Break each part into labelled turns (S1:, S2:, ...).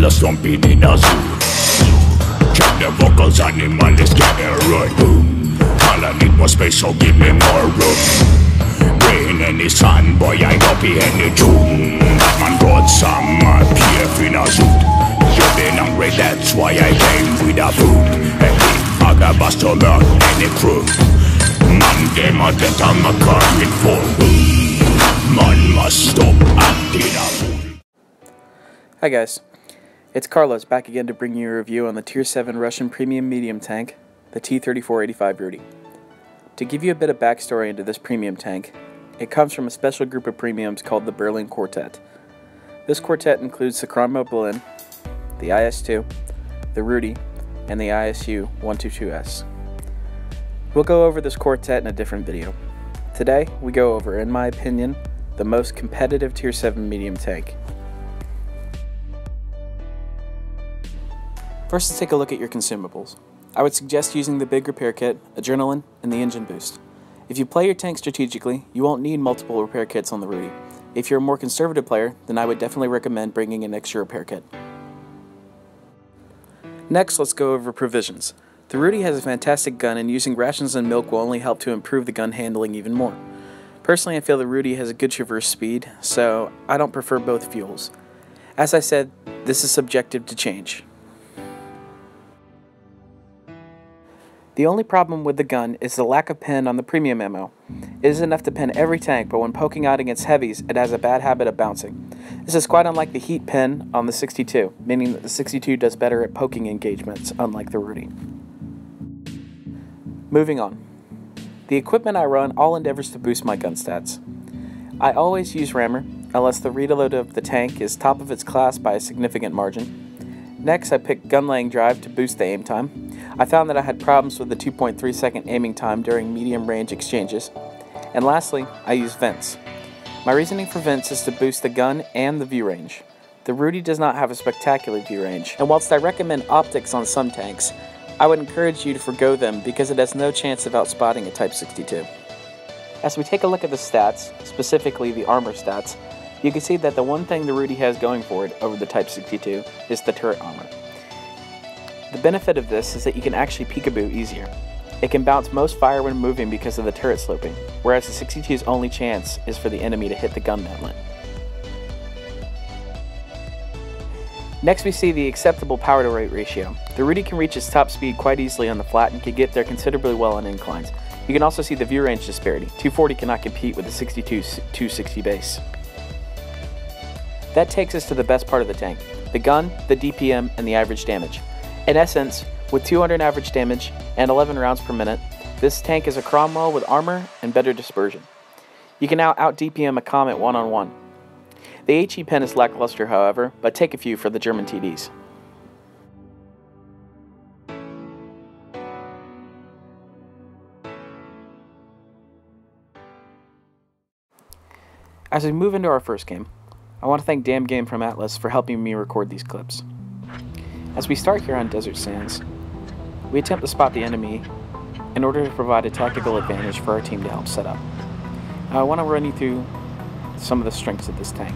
S1: the stomping in a zoo. Check the vocals, animal is getting right. Boom. All I need more space, so give me more room. Rain any sun, boy, I don't be any tune. Man brought some PF in a suit. You been hungry, that's why I came with a food. Hey, I got bust to learn any crew. Man, them are dead on the car in full. Man must stop acting a fool.
S2: Hi guys, it's Carlos back again to bring you a review on the Tier 7 Russian premium medium tank, the T-34-85 Rudy. To give you a bit of backstory into this premium tank, it comes from a special group of premiums called the Berlin Quartet. This quartet includes the Cromwell Berlin, the IS-2, the Rudy, and the ISU-122S. We'll go over this quartet in a different video. Today, we go over, in my opinion, the most competitive Tier 7 medium tank. First, let's take a look at your consumables. I would suggest using the big repair kit, adrenaline, and the engine boost. If you play your tank strategically, you won't need multiple repair kits on the Rudy. If you're a more conservative player, then I would definitely recommend bringing an extra repair kit. Next, let's go over provisions. The Rudy has a fantastic gun, and using rations and milk will only help to improve the gun handling even more. Personally, I feel the Rudy has a good traverse speed, so I don't prefer both fuels. As I said, this is subjective to change. The only problem with the gun is the lack of pen on the premium ammo. It is enough to pen every tank, but when poking out against heavies, it has a bad habit of bouncing. This is quite unlike the heat pen on the 62, meaning that the 62 does better at poking engagements, unlike the Rudy. Moving on. The equipment I run all endeavors to boost my gun stats. I always use rammer, unless the reload of the tank is top of its class by a significant margin. Next, I picked gun laying drive to boost the aim time. I found that I had problems with the 2.3 second aiming time during medium range exchanges. And lastly, I use vents. My reasoning for vents is to boost the gun and the view range. The Rudy does not have a spectacular view range, and whilst I recommend optics on some tanks, I would encourage you to forgo them because it has no chance of outspotting a Type 62. As we take a look at the stats, specifically the armor stats, you can see that the one thing the Rudy has going for it over the Type 62 is the turret armor. The benefit of this is that you can actually peekaboo easier. It can bounce most fire when moving because of the turret sloping, whereas the 62's only chance is for the enemy to hit the gun mantlet. Next we see the acceptable power to weight ratio. The Rudy can reach its top speed quite easily on the flat and can get there considerably well on inclines. You can also see the view range disparity. 240 cannot compete with the 62's 260 base. That takes us to the best part of the tank, the gun, the DPM, and the average damage. In essence, with 200 average damage and 11 rounds per minute, this tank is a Cromwell with armor and better dispersion. You can now out-DPM a Comet one-on-one. The HE pen is lackluster, however, but take a few for the German TDs. As we move into our first game, I want to thank Damn Game from Atlas for helping me record these clips. As we start here on Desert Sands, we attempt to spot the enemy in order to provide a tactical advantage for our team to help set up. Now, I want to run you through some of the strengths of this tank.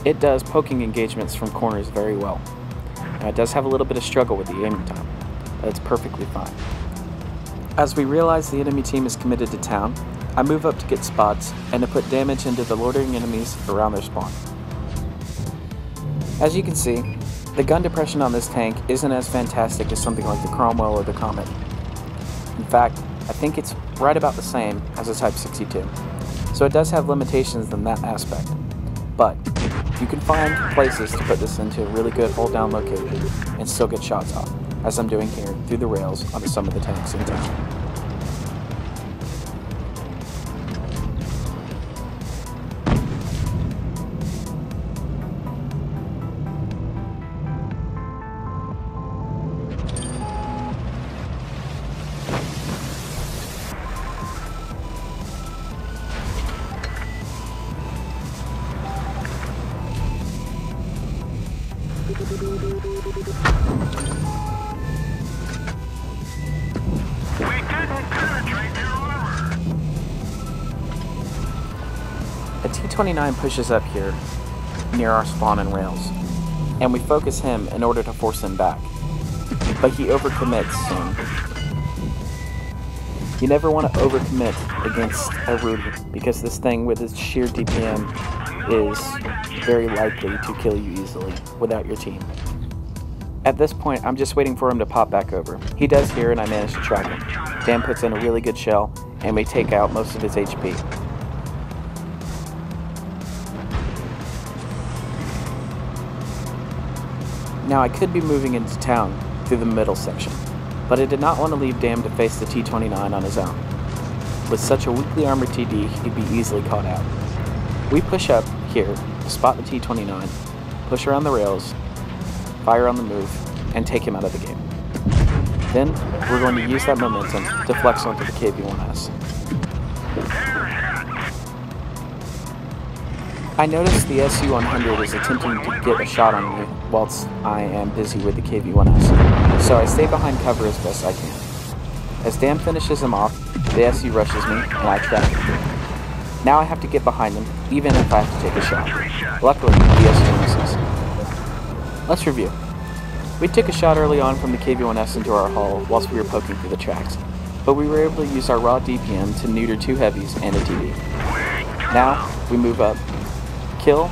S2: It does poking engagements from corners very well. Now, it does have a little bit of struggle with the aiming time, but it's perfectly fine. As we realize the enemy team is committed to town, I move up to get spots and to put damage into the loitering enemies around their spawn. As you can see, the gun depression on this tank isn't as fantastic as something like the Cromwell or the Comet. In fact, I think it's right about the same as a Type 62, so it does have limitations in that aspect. But you can find places to put this into a really good hold down location and still get shots off, as I'm doing here through the rails onto some of the tanks in town. A T-29 pushes up here near our spawn and rails. and we focus him in order to force him back. But he overcommits soon. You never want to overcommit against a Rudy, because this thing with its sheer DPM is very likely to kill you easily without your team. At this point, I'm just waiting for him to pop back over. He does here, and I manage to track him. Dan puts in a really good shell, and we take out most of his HP. Now I could be moving into town through the middle section, but I did not want to leave Dan to face the T-29 on his own. With such a weakly armored TD, he'd be easily caught out. We push up here, spot the T-29, push around the rails, fire on the move, and take him out of the game. Then, we're going to use that momentum to flex onto the KV-1S. I noticed the SU-100 is attempting to get a shot on me whilst I am busy with the KV-1S, so I stay behind cover as best I can. As Dan finishes him off, the SU rushes me, and I track him. Now I have to get behind him, even if I have to take a shot. Luckily, the SU misses. Let's review. We took a shot early on from the KV-1S into our hull whilst we were poking through the tracks, but we were able to use our raw DPM to neuter 2 heavies and a TD. Now, we move up, kill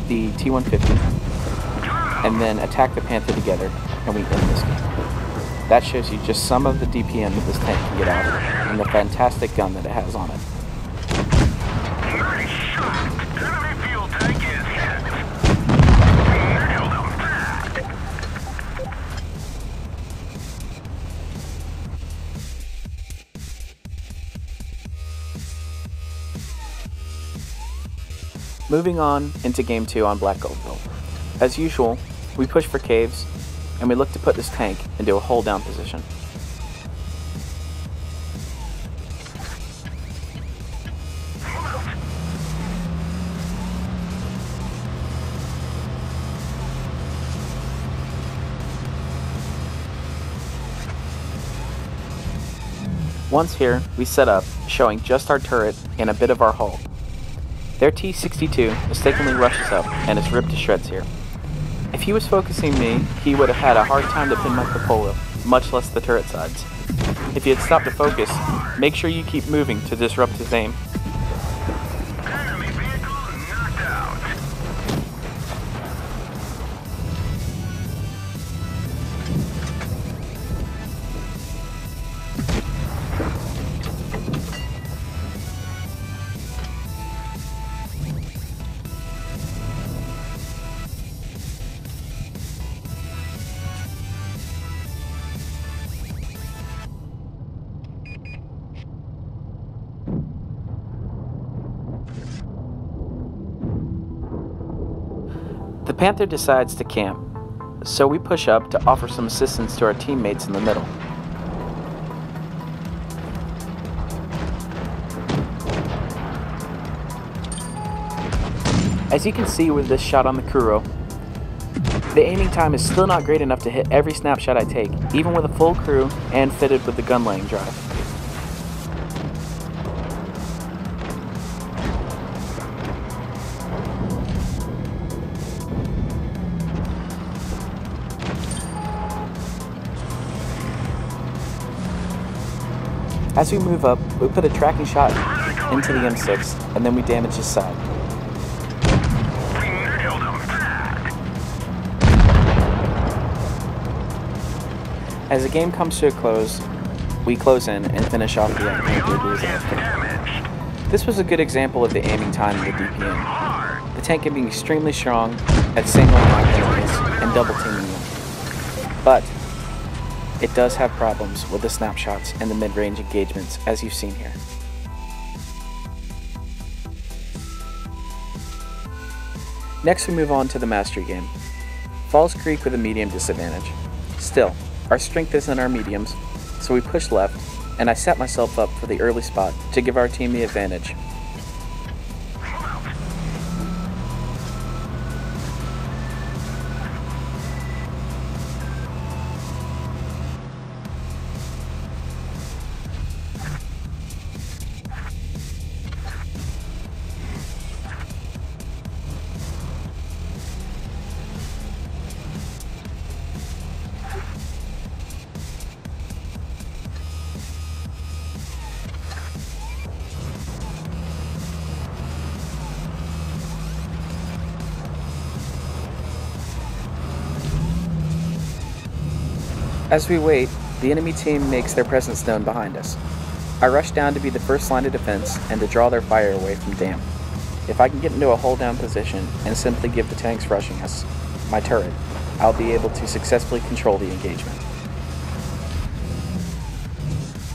S2: the T-150, and then attack the Panther together, and we end this game. That shows you just some of the DPM that this tank can get out of, and the fantastic gun that it has on it. Moving on into Game 2 on Black Goldville. As usual, we push for caves, and we look to put this tank into a hold down position. Once here, we set up, showing just our turret and a bit of our hull. Their T-62 mistakenly rushes up and is ripped to shreds here. If he was focusing me, he would have had a hard time to pin my cupola, much less the turret sides. If he had stopped to focus, make sure you keep moving to disrupt his aim. The Panther decides to camp, so we push up to offer some assistance to our teammates in the middle. As you can see with this shot on the Kuro, the aiming time is still not great enough to hit every snapshot I take, even with a full crew and fitted with the gun laying drive. As we move up, we put a tracking shot into the M6, and then we damage his side. As the game comes to a close, we close in and finish off the Panther. This was a good example of the aiming time of the DPM. The tank can be extremely strong at singling out enemies and double teaming them. But it does have problems with the snapshots and the mid-range engagements, as you've seen here. Next we move on to the mastery game. Falls Creek with a medium disadvantage. Still, our strength is in our mediums, so we push left, and I set myself up for the early spot to give our team the advantage. As we wait, the enemy team makes their presence known behind us. I rush down to be the first line of defense and to draw their fire away from Dam. If I can get into a hold-down position and simply give the tanks rushing us my turret, I'll be able to successfully control the engagement.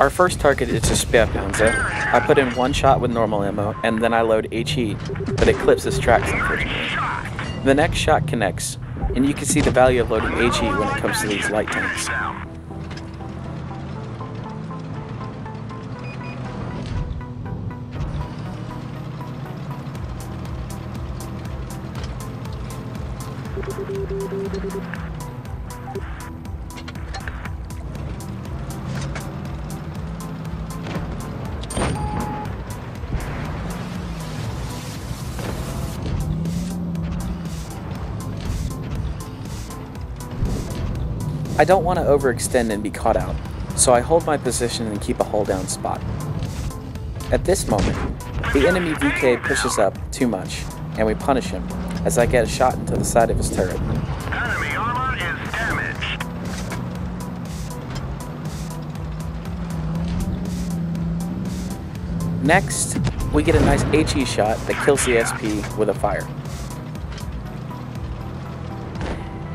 S2: Our first target is a Sperrpanzer. I put in one shot with normal ammo, and then I load HE, but it clips his tracks unfortunately. The next shot connects, and you can see the value of loading HE when it comes to these light tanks. I don't want to overextend and be caught out, so I hold my position and keep a hold down spot. At this moment, the enemy VK pushes up too much, and we punish him as I get a shot into the side of his turret.
S1: Enemy armor is damaged.
S2: Next, we get a nice HE shot that kills the SP with a fire.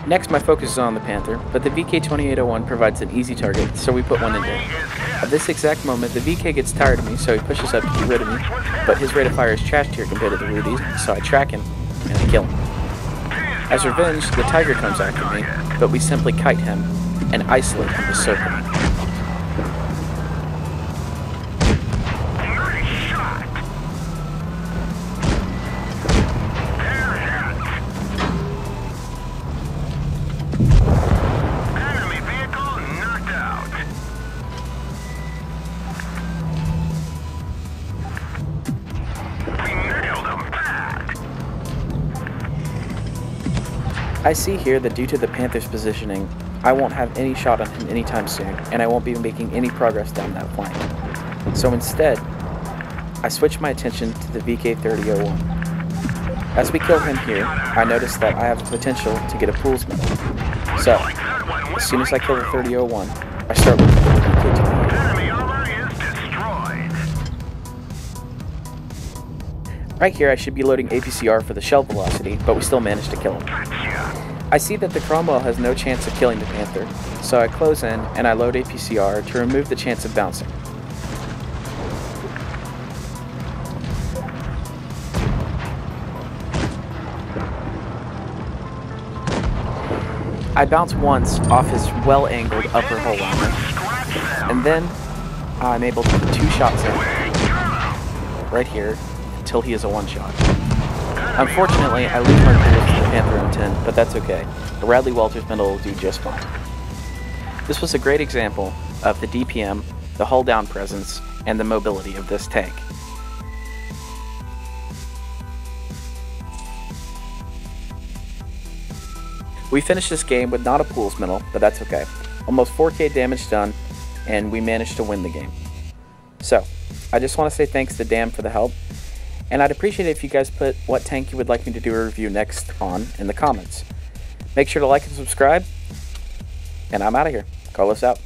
S2: Next, my focus is on the Panther, but the VK-2801 provides an easy target, so we put one in there. At this exact moment, the VK gets tired of me, so he pushes up to get rid of me, but his rate of fire is trashed here compared to the Rudy's, so I track him, and I kill him. As revenge, the Tiger comes after me, but we simply kite him and isolate him with circle. I see here that due to the Panther's positioning, I won't have any shot on him anytime soon, and I won't be making any progress down that flank. So instead, I switch my attention to the VK-3001. As we kill him here, I notice that I have the potential to get a Pool's Medal. So, as soon as I kill the 3001, I start looking for the VK-28.
S1: Enemy armor is destroyed.
S2: Right here I should be loading APCR for the shell velocity, but we still managed to kill him. I see that the Cromwell has no chance of killing the Panther, so I close in and I load APCR to remove the chance of bouncing. I bounce once off his well-angled upper hull liner, and then I'm able to put 2 shots in, right here, until he is a one-shot. Unfortunately, I lose my pools to the Panther M10, but that's okay. The Radley Walters Medal will do just fine. This was a great example of the DPM, the hull-down presence, and the mobility of this tank. We finished this game with not a Pool's Medal, but that's okay. Almost 4K damage done, and we managed to win the game. So, I just want to say thanks to Dam for the help, and I'd appreciate it if you guys put what tank you would like me to do a review next on in the comments. Make sure to like and subscribe, and I'm out of here. Carlos out.